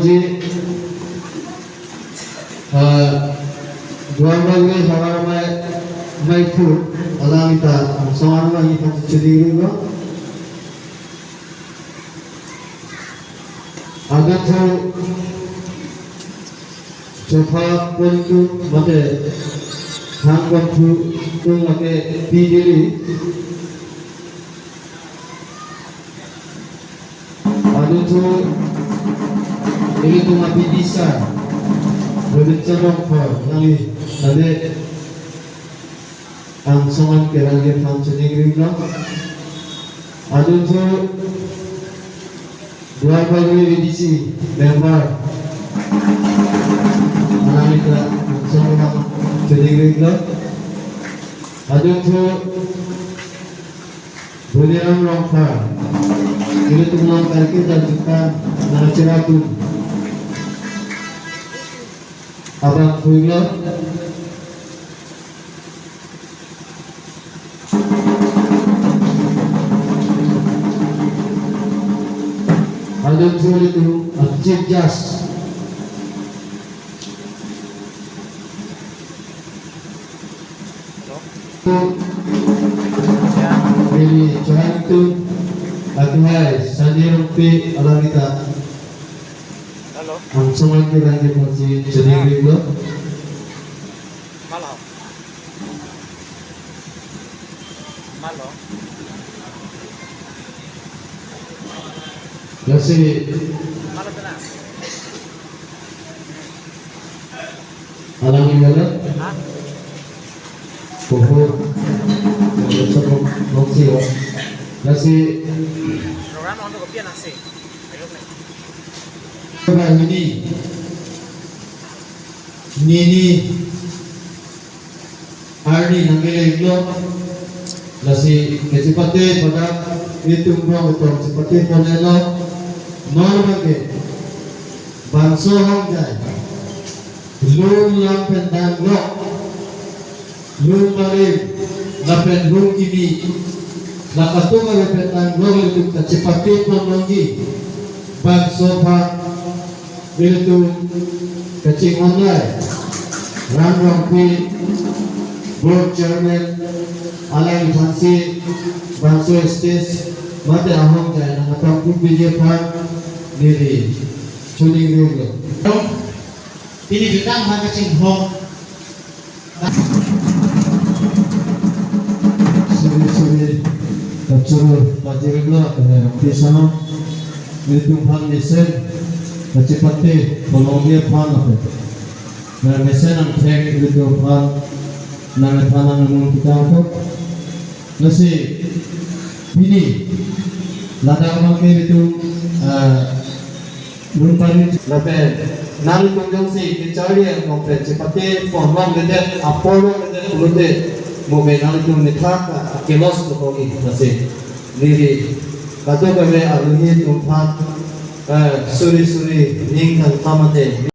Haji dua lagi hara mai food alam kita soal lagi kan jadi juga ada tu coba pun tu mate hang tu mate pilih ada tu ini tu mati bisa berbicara apa nanti ada angsangan kerana functioning ringla ada tu dua kali edisi member nanti kita angsangan functioning ringla ada tu beliau lompa ini tu melangkah kita juga nak cerita abang Fuila ada tulis itu Chief Judge ini jangan itu akhirnya Sanjay Rumpi alam kita ang semua kita yang masih jadi ribu malam masih alam ini pohon cukup masih program untuk kopian nasi ini Arni nanggil itu nasi kecepatan pada itu betul seperti ponelo normal bangso hangjai lum yang pendang lum malim lapen lum kimi lakatung yang pendang itu kecepatan ponongi bangso pak itu kecing online Ran Rampi Board Chairman Alai Thansi Bangso Estes Mate Ahong Jai Nangatang Kubije Park Nili Chuning Runglo Ini bintang maka cinghong Suri Kacuru Pajiriglo Rampi Sama Militung Pan Nisen Kecipati Colombia Pan apa na mesen ang trek itu pan na panang ng kita ko nasi ini lada kami itu lumpani lape nang tunjung si dicari yang komplit seperti pohon gede apollo gede mobil nang itu nikah kelos tu kogi nasi diri kata kami aluni tumpan suri ning kan tamate